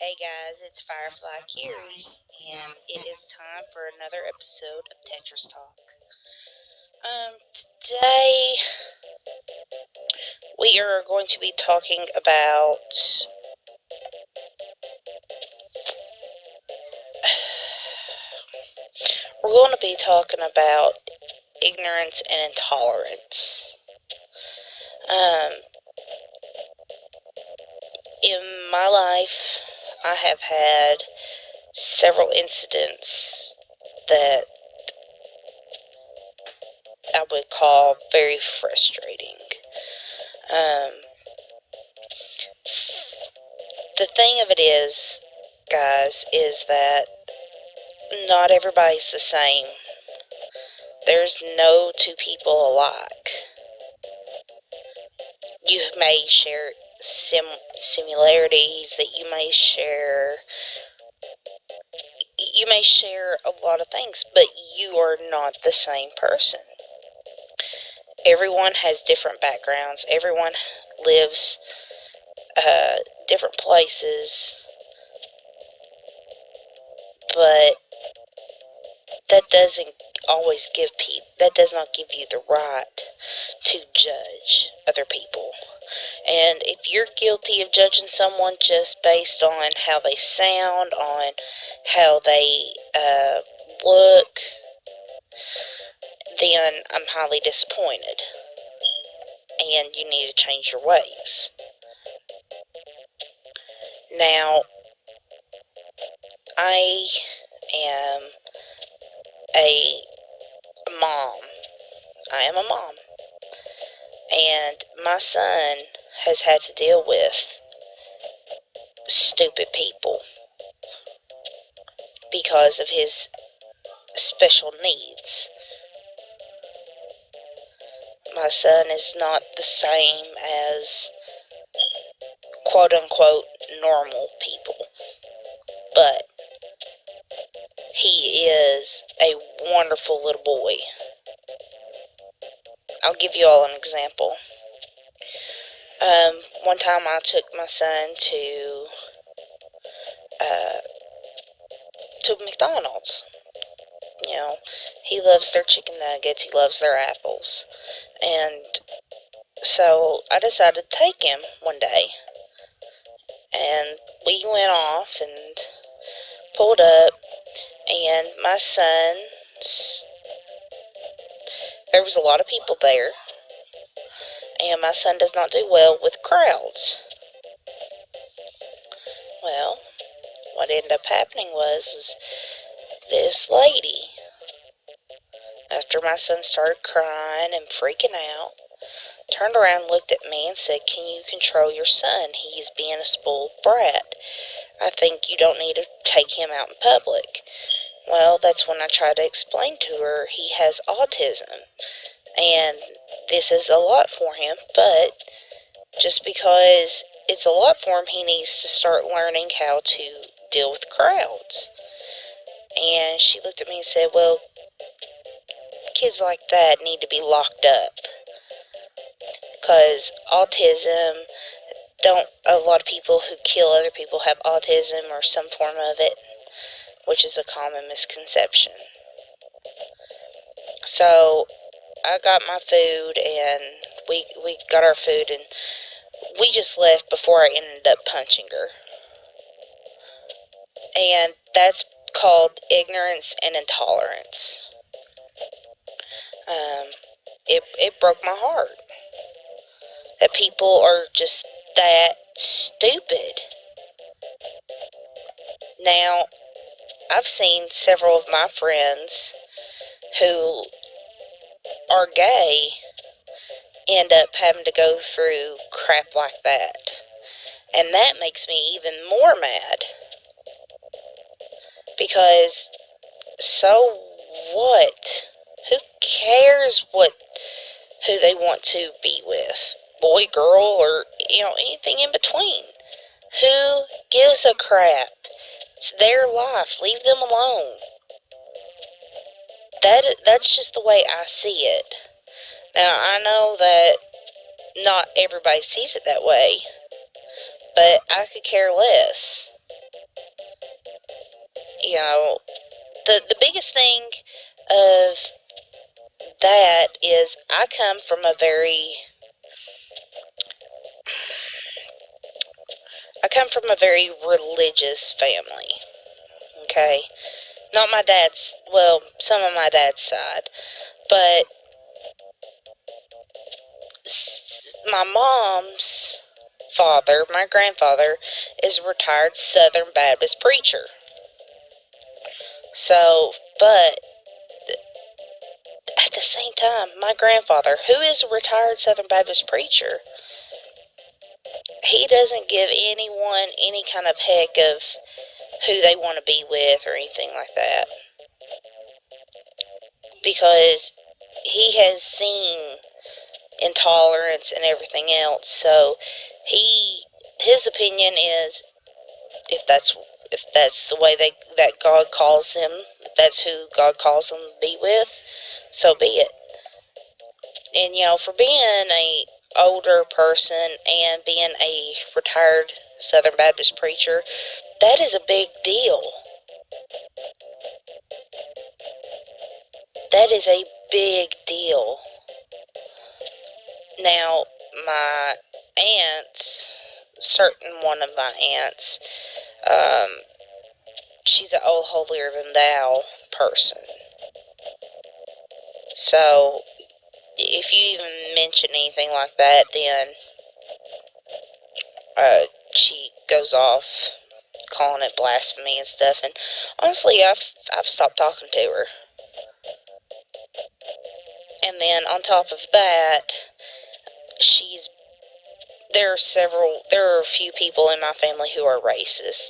Hey guys, it's Fireflyacire and it is time for another episode of Tetris Talk. Today we are going to be talking about ignorance and intolerance. In my life, I have had several incidents that I would call very frustrating. The thing of it is, guys, is that not everybody's the same. There's no two people alike. You may share similarities, that you may share a lot of things, but you are not the same person. Everyone has different backgrounds. Everyone lives different places, but that does not give you the right to judge other people. And if you're guilty of judging someone just based on how they sound, on how they look, then I'm highly disappointed. And you need to change your ways. Now, I am a mom. I am a mom. And my son has had to deal with stupid people because of his special needs. My son is not the same as quote-unquote normal people, but he is a wonderful little boy. I'll give you all an example. One time I took my son to McDonald's. You know, he loves their chicken nuggets, he loves their apples, and so I decided to take him one day, and we went off and pulled up, and my son, there was a lot of people there, and my son does not do well with crowds. Well, what ended up happening was this lady, after my son started crying and freaking out, turned around, looked at me, and said, "Can you control your son? He's being a spoiled brat. I think you don't need to take him out in public." Well, that's when I tried to explain to her he has autism, and this is a lot for him, but just because it's a lot for him, he needs to start learning how to deal with crowds. And she looked at me and said, "Well, kids like that need to be locked up, because autism, a lot of people who kill other people have autism or some form of it, which is a common misconception." So I got my food, and we got our food, and we just left before I ended up punching her. And that's called ignorance and intolerance. It broke my heart that people are just that stupid. Now, I've seen several of my friends who are gay end up having to go through crap like that. And that makes me even more mad. Because, so what? Who cares who they want to be with? Boy, girl, or, anything in between. Who gives a crap? It's their life. Leave them alone. That's just the way I see it. Now, I know that not everybody sees it that way, but I could care less. you know, the biggest thing of that is I come from a very religious family. Okay, not my dad's. Well, some of my dad's side, but my mom's father, my grandfather, is a retired Southern Baptist preacher. So, but at the same time, my grandfather, who is a retired Southern Baptist preacher, he doesn't give anyone any kind of heck of who they want to be with or anything like that. Because he has seen intolerance and everything else. So his opinion is, if that's the way that God calls him, if that's who God calls him to be with, so be it. And for being a older person and being a retired Southern Baptist preacher, that is a big deal. That is a big deal. Now, my aunts, certain one of my aunts, she's an old holier than thou person. So, if you even mention anything like that, then she goes off calling it blasphemy and stuff. And honestly, I've stopped talking to her. And then on top of that, there are a few people in my family who are racist,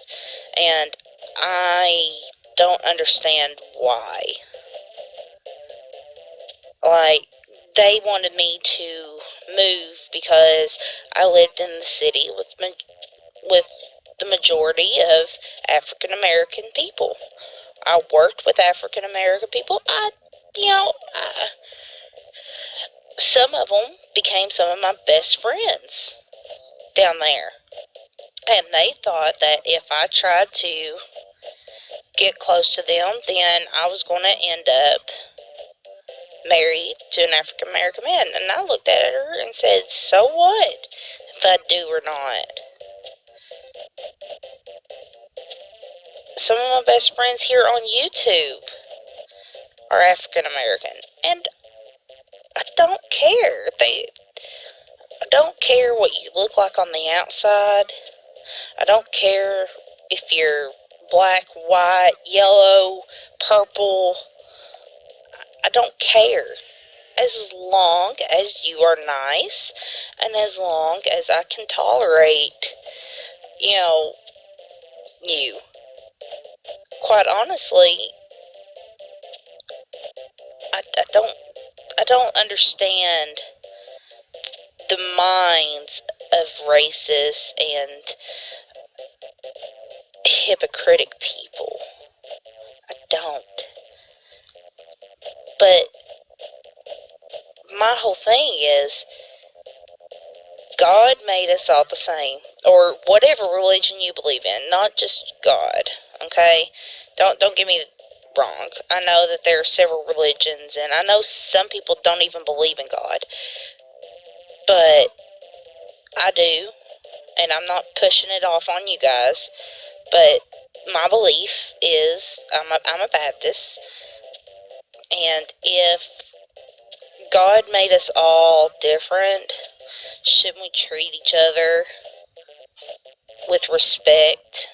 and I don't understand why. Like, they wanted me to move because I lived in the city with the majority of African American people. I worked with African American people. Some of them became some of my best friends down there. And they thought that if I tried to get close to them, then I was going to end up married to an African American man. And I looked at her and said, so what if I do or not? Some of my best friends here on YouTube are African American, and I don't care. I don't care what you look like on the outside. I don't care if you're black, white, yellow, purple. I don't care. As long as you are nice, and as long as I can tolerate, you. Quite honestly, I don't understand the minds of racist and hypocritic people. I don't. But my whole thing is, God made us all the same, or whatever religion you believe in, not just God. Okay? Don't get me wrong. I know that there are several religions, and I know some people don't even believe in God. But I do, and I'm not pushing it off on you guys, but my belief is, I'm a Baptist, and if God made us all different, shouldn't we treat each other with respect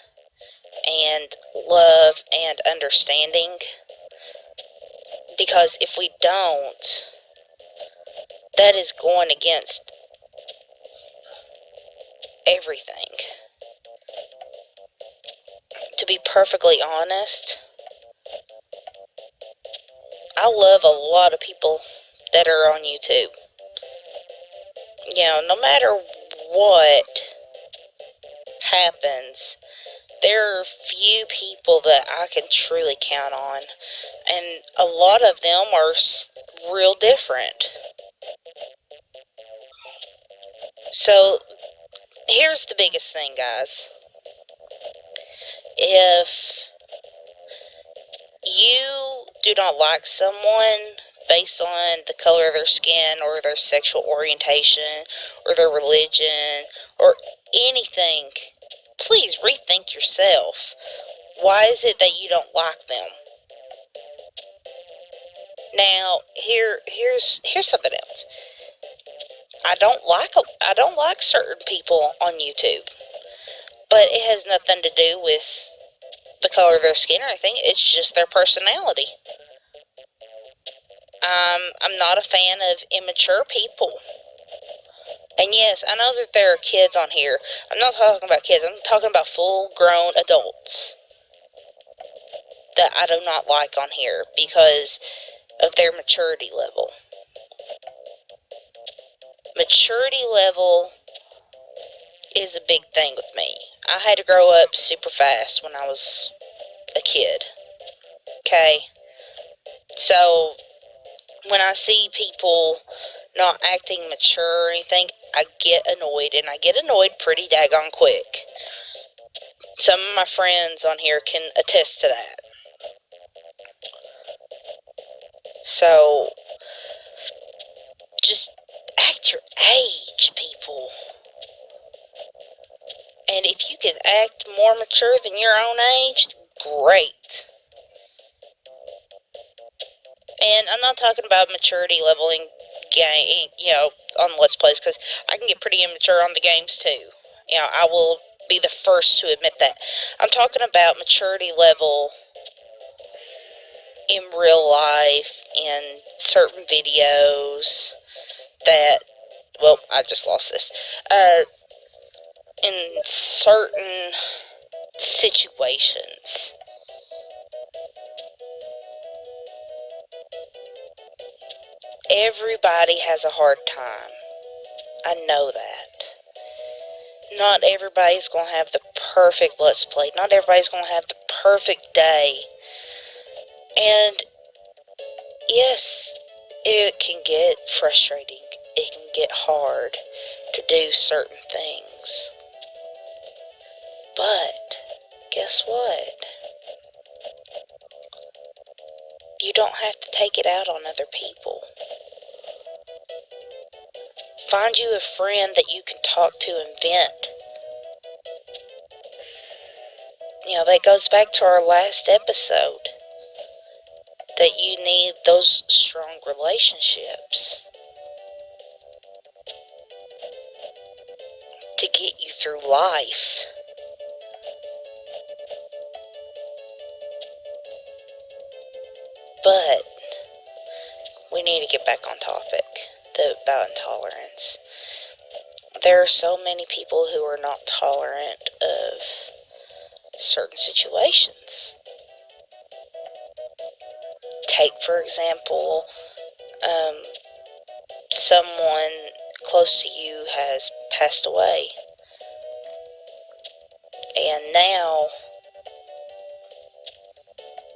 and love and understanding? Because if we don't, that is going against everything. To be perfectly honest, I love a lot of people that are on YouTube. No matter what happens, there are few people that I can truly count on, and a lot of them are real different. So, here's the biggest thing, guys. If you do not like someone based on the color of their skin or their sexual orientation or their religion or anything, please rethink yourself. Why is it that you don't like them? Now, here's something else. I don't like certain people on YouTube, but it has nothing to do with the color of their skin or anything. It's just their personality. I'm not a fan of immature people. And yes, I know that there are kids on here. I'm not talking about kids. I'm talking about full-grown adults that I do not like on here because of their maturity level. Maturity level is a big thing with me. I had to grow up super fast when I was a kid. Okay? So, when I see people not acting mature or anything, I get annoyed, and I get annoyed pretty daggone quick. Some of my friends on here can attest to that. So, just act your age, people. And if you can act more mature than your own age, great. And I'm not talking about maturity level in game, on Let's Plays, because I can get pretty immature on the games too. I will be the first to admit that. I'm talking about maturity level in real life, in certain videos that, well, I just lost this, in certain situations. Everybody has a hard time. I know that. Not everybody's going to have the perfect Let's Play. Not everybody's going to have the perfect day. And, yes, it can get frustrating. It can get hard to do certain things. But, guess what? You don't have to take it out on other people. Find you a friend that you can talk to and vent. That goes back to our last episode. That you need those strong relationships to get you through life. But we need to get back on topic about intolerance. There are so many people who are not tolerant of certain situations. Take, for example, someone close to you has passed away. And now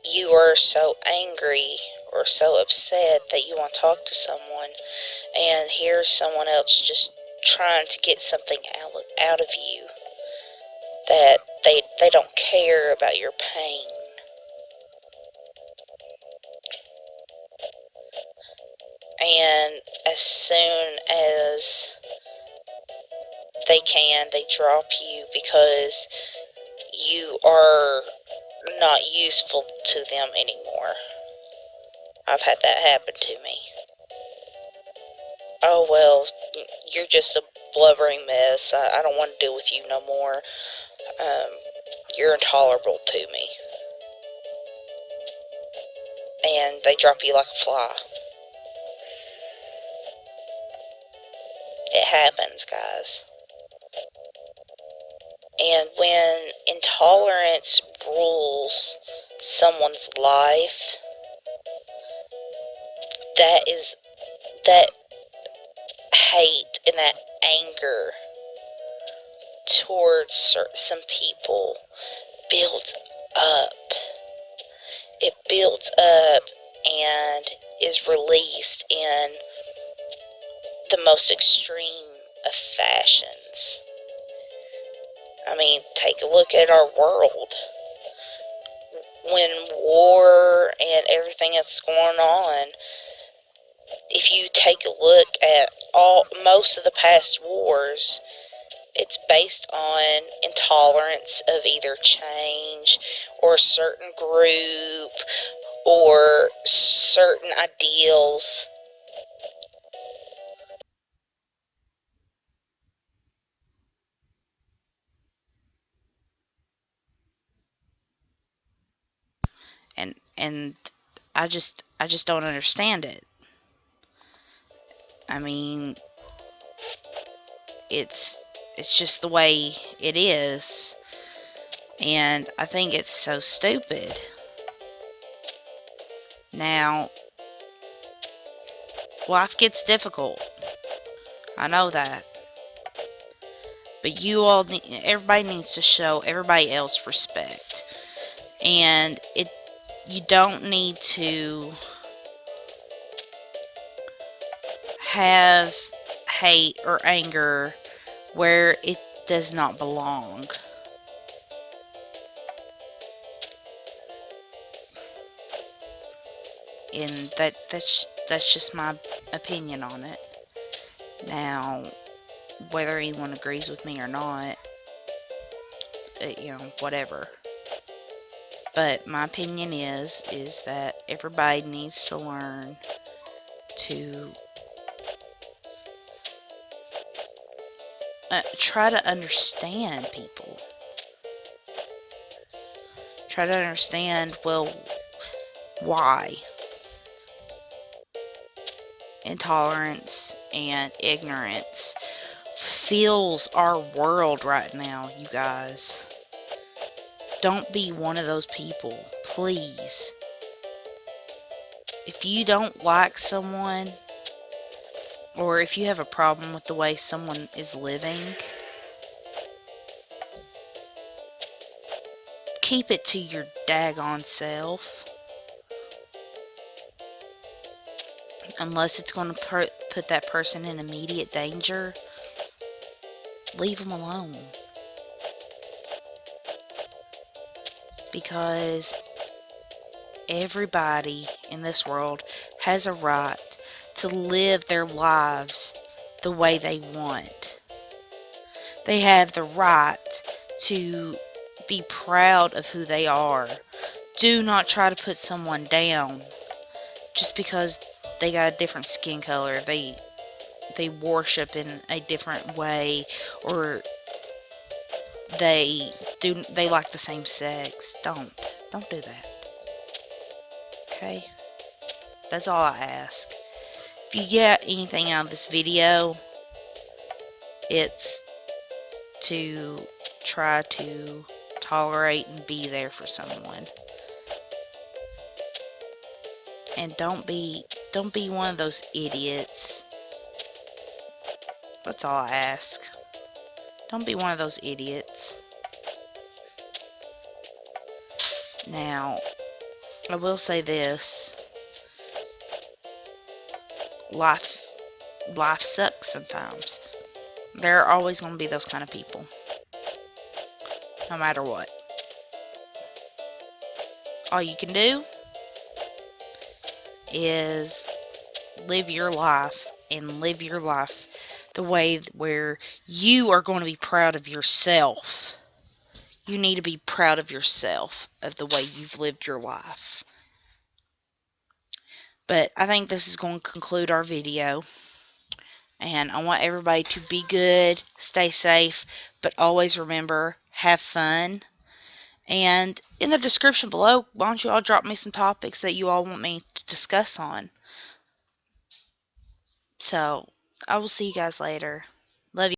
you are so angry or so upset that you want to talk to someone, and here's someone else just trying to get something out of you, that they don't care about your pain. And as soon as they can, they drop you because you are not useful to them anymore. I've had that happen to me. Oh, well, you're just a blubbering mess. I don't want to deal with you no more. You're intolerable to me. And they drop you like a fly. It happens, guys. And when intolerance rules someone's life, that hate and that anger towards some people builds up. It builds up and is released in the most extreme of fashions. I mean, take a look at our world. when war and everything that's going on, if you take a look at most of the past wars, it's based on intolerance of either change or a certain group or certain ideals. And I just don't understand it. I mean, it's just the way it is, and I think it's so stupid. Now, life gets difficult. I know that. But everybody needs to show everybody else respect. And you don't need to have hate or anger where it does not belong. And that's just my opinion on it. Now, whether anyone agrees with me or not, whatever. But my opinion is that everybody needs to learn to try to understand people. Try to understand, well, why intolerance and ignorance fills our world right now, you guys. Don't be one of those people, please. If you don't like someone, or if you have a problem with the way someone is living, keep it to your daggone self. Unless it's going to put that person in immediate danger, leave them alone. Because everybody in this world has a right to live their lives the way they want. They have the right to be proud of who they are. Do not try to put someone down just because they got a different skin color, they worship in a different way, or they like the same sex. Don't do that. Okay? That's all I ask. If you get anything out of this video, it's to try to tolerate and be there for someone. And don't be one of those idiots. That's all I ask. Don't be one of those idiots. Now, I will say this. Life sucks sometimes. There are always going to be those kind of people. No matter what. All you can do is live your life, and live your life the way where you are going to be proud of yourself. You need to be proud of yourself, of the way you've lived your life. But I think this is going to conclude our video. And I want everybody to be good, stay safe, but always remember, have fun. And in the description below, why don't you all drop me some topics that you all want me to discuss on. So, I will see you guys later. Love you.